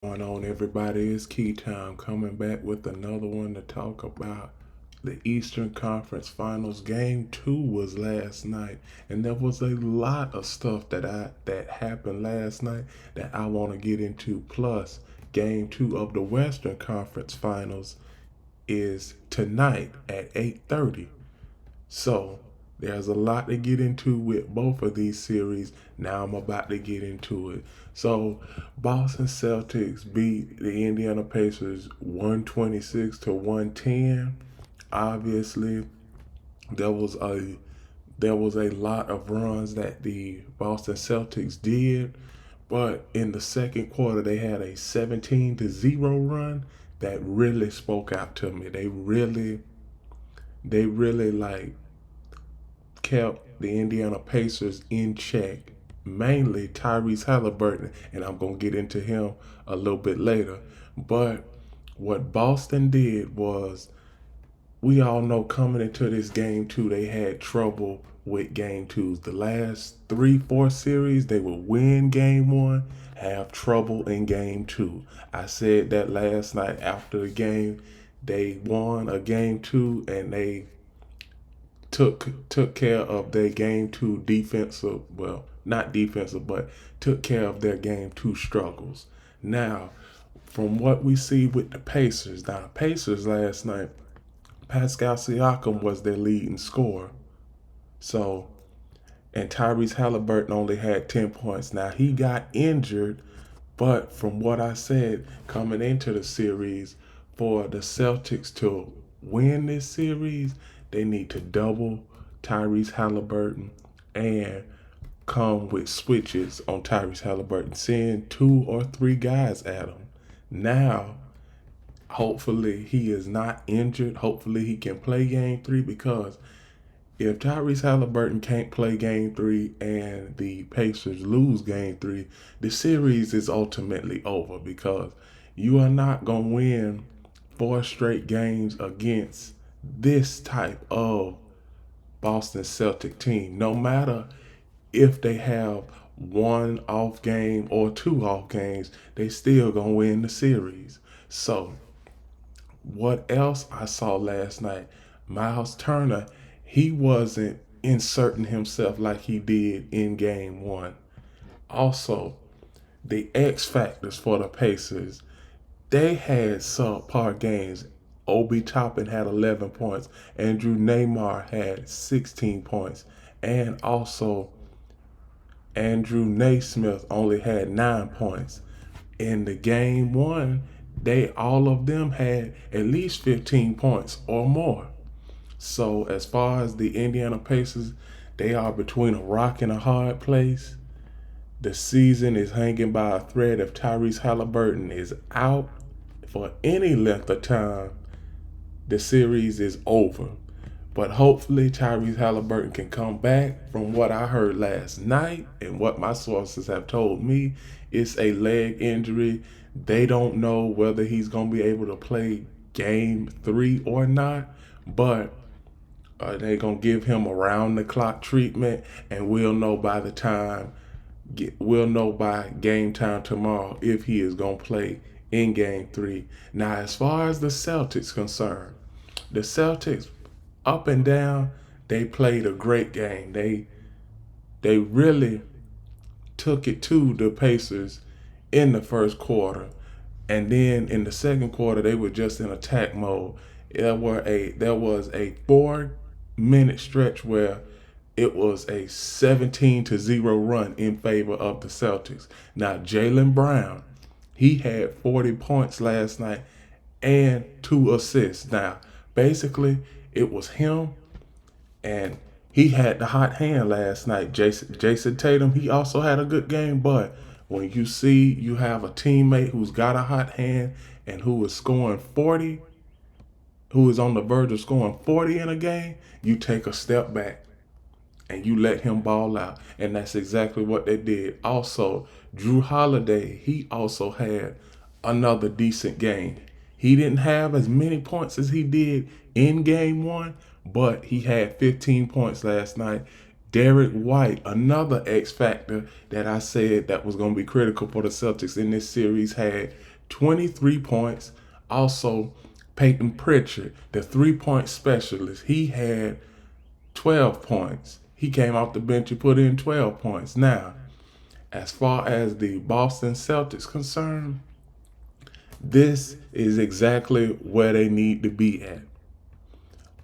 Going on, everybody? It's Key Time coming back with another one to talk about the Eastern Conference Finals. Game 2 was last night, and there was a lot of stuff that happened last night that I want to get into. Plus, Game 2 of the Western Conference Finals is tonight at 8:30. So there's a lot to get into with both of these series. Now I'm about to get into it. So Boston Celtics beat the Indiana Pacers 126 to 110. Obviously, there was a there was a lot of runs that the Boston Celtics did, but in the second quarter they had a 17-0 run that really spoke out to me. They really like kept the Indiana Pacers in check, mainly Tyrese Halliburton, and I'm going to get into him a little bit later. But what Boston did was, we all know coming into this game two, they had trouble with game twos. The last 3-4 series, they would win game one, have trouble in game two. I said that last night after the game. They won a game two, and they took care of their game two defensive, well, not defensive, but took care of their game two struggles. Now, from what we see with the Pacers, now the Pacers last night, Pascal Siakam was their leading scorer. So, and Tyrese Halliburton only had 10 points. Now he got injured, but from what I said coming into the series, for the Celtics to win this series, they need to double Tyrese Halliburton and come with switches on Tyrese Halliburton, send 2 or 3 guys at him. Now, hopefully he is not injured. Hopefully he can play game 3, because if Tyrese Halliburton can't play game 3 and the Pacers lose game 3, the series is ultimately over, because you are not going to win 4 straight games against this type of Boston Celtic team. No matter if they have 1 off game or 2 off games, they still going to win the series. So, what else I saw last night? Miles Turner, he wasn't inserting himself like he did in game 1. Also, the X factors for the Pacers, they had subpar games. Obi Toppin had 11 points. Andrew Neymar had 16 points. And also, Andrew Naismith only had 9 points. In the game 1, all of them had at least 15 points or more. So as far as the Indiana Pacers, they are between a rock and a hard place. The season is hanging by a thread. If Tyrese Halliburton is out for any length of time, the series is over. But hopefully Tyrese Halliburton can come back. From what I heard last night and what my sources have told me, it's a leg injury. They don't know whether he's going to be able to play game 3 or not, but they're going to give him around the clock treatment, and we'll know by game time tomorrow if he is going to play in game 3. Now, as far as the Celtics concerned, the Celtics, up and down, they played a great game. They really took it to the Pacers in the first quarter, and then in the second quarter they were just in attack mode. There was a 4-minute stretch where it was a 17-0 run in favor of the Celtics. Now, Jaylen Brown, he had 40 points last night and 2 assists. Now, basically, it was him, and he had the hot hand last night. Jason Tatum, he also had a good game, but when you see you have a teammate who's got a hot hand and who is scoring 40, who is on the verge of scoring 40 in a game, you take a step back and you let him ball out. And that's exactly what they did. Also, Drew Holiday, he also had another decent game. He didn't have as many points as he did in game 1, but he had 15 points last night. Derek White, another X factor that I said that was going to be critical for the Celtics in this series, had 23 points. Also, Peyton Pritchard, the 3-point specialist, he had 12 points. He came off the bench and put in 12 points. Now, as far as the Boston Celtics concerned, this is exactly where they need to be at.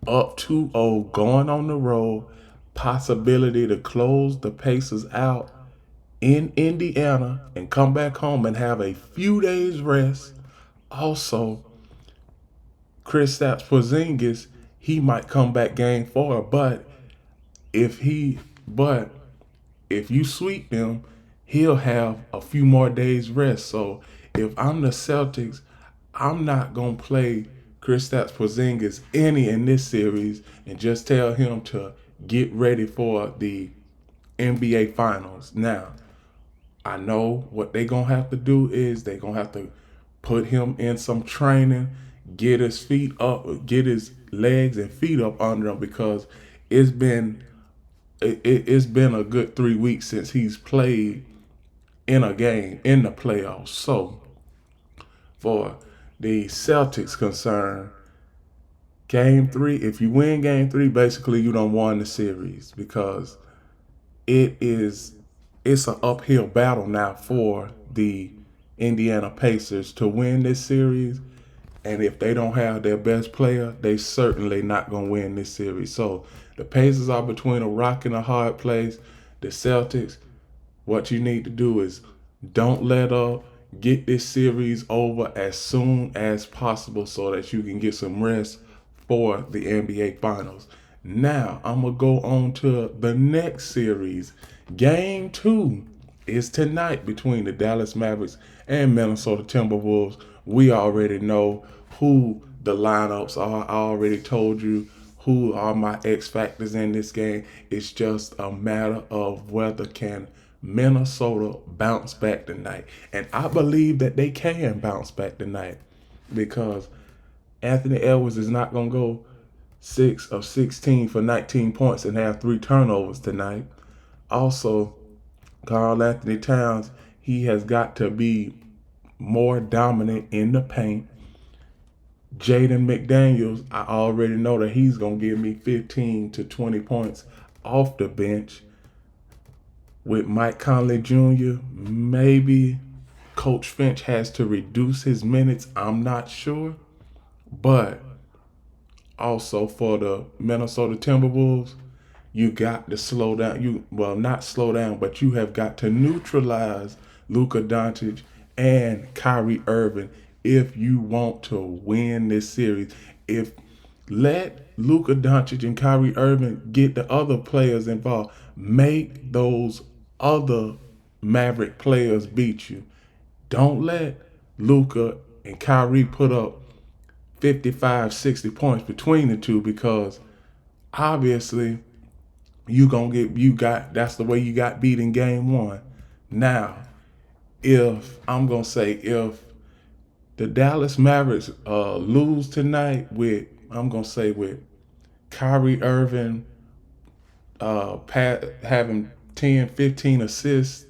Up 2-0, going on the road, possibility to close the Pacers out in Indiana and come back home and have a few days rest. Also, Kristaps Porzingis, he might come back game 4, but if you sweep him, he'll have a few more days rest. So if I'm the Celtics, I'm not gonna play Kristaps Porzingis any in this series and just tell him to get ready for the NBA Finals. Now, I know what they're gonna have to do is they're gonna have to put him in some training, get his feet up, get his legs and feet up under him, because it's been a good 3 weeks since he's played in a game in the playoffs. So for the Celtics concerned, game 3, if you win game 3, basically you don't won the series, because it's an uphill battle now for the Indiana Pacers to win this series. And if they don't have their best player, they certainly not going to win this series. So the Pacers are between a rock and a hard place. The Celtics, what you need to do is don't let up. Get this series over as soon as possible so that you can get some rest for the NBA Finals. Now, I'm going to go on to the next series. Game 2 is tonight between the Dallas Mavericks and Minnesota Timberwolves. We already know who the lineups are. I already told you who are my X factors in this game. It's just a matter of whether can Minnesota bounce back tonight. And I believe that they can bounce back tonight, because Anthony Edwards is not going to go 6 of 16 for 19 points and have 3 turnovers tonight. Also, Karl Anthony Towns, he has got to be more dominant in the paint. Jaden McDaniels, I already know that he's going to give me 15 to 20 points off the bench. With Mike Conley Jr., maybe Coach Finch has to reduce his minutes. I'm not sure. But also for the Minnesota Timberwolves, you got to slow down. Not slow down, but you have got to neutralize Luka Doncic and Kyrie Irving if you want to win this series. Let Luka Doncic and Kyrie Irving get the other players involved. Make those other Maverick players beat you. Don't let Luka and Kyrie put up 55, 60 points between the two, because obviously that's the way you got beat in game 1. Now, if the Dallas Mavericks lose tonight with Kyrie Irving having 10, 15 assists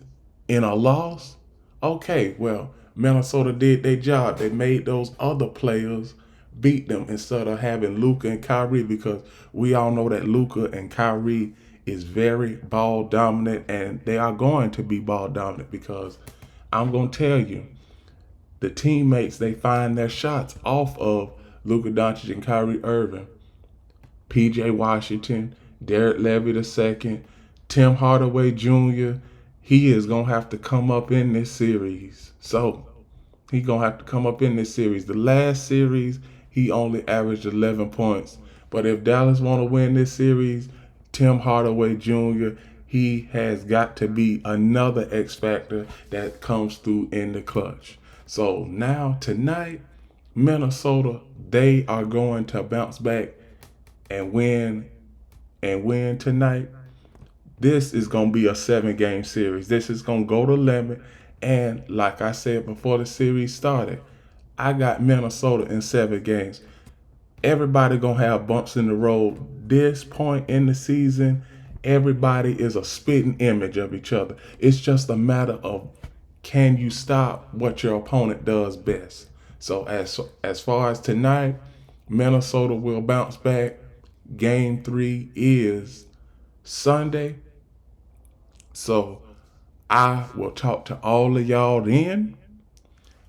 in a loss, okay, well, Minnesota did their job. They made those other players beat them instead of having Luka and Kyrie, because we all know that Luka and Kyrie is very ball dominant, and they are going to be ball dominant, because I'm going to tell you, the teammates, they find their shots off of Luka Doncic and Kyrie Irving. P.J. Washington, Derek Levy II, Tim Hardaway Jr., he is going to have to come up in this series. So, he's going to have to come up in this series. The last series, he only averaged 11 points. But if Dallas want to win this series, Tim Hardaway Jr., he has got to be another X factor that comes through in the clutch. So now tonight, Minnesota, they are going to bounce back and win tonight. This is going to be a 7-game series. This is going to go to limit. And like I said before the series started, I got Minnesota in 7 games. Everybody going to have bumps in the road. This point in the season, everybody is a spitting image of each other. It's just a matter of, can you stop what your opponent does best? So as far as tonight, Minnesota will bounce back. Game 3 is Sunday. So I will talk to all of y'all then.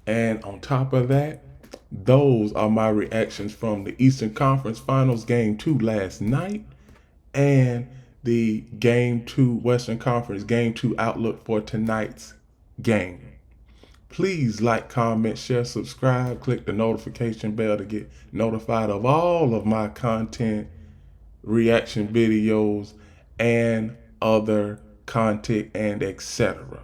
And on top of that, those are my reactions from the Eastern Conference Finals Game 2 last night and the Game 2 Western Conference Game 2 outlook for tonight's game. Please like, comment, share, subscribe, click the notification bell to get notified of all of my content, reaction videos, and other content and etc.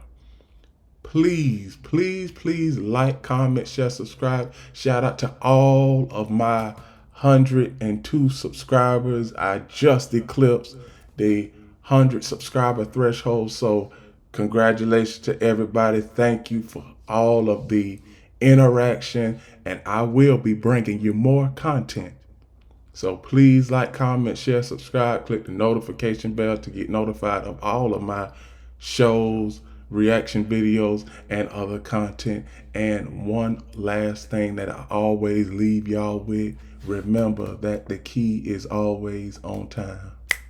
Please, please, please like, comment, share, subscribe. Shout out to all of my 102 subscribers. I just eclipsed the 100 subscriber threshold. So congratulations to everybody. Thank you for all of the interaction. And I will be bringing you more content. So please like, comment, share, subscribe, click the notification bell to get notified of all of my shows, reaction videos, and other content. And one last thing that I always leave y'all with, remember that the key is always on time.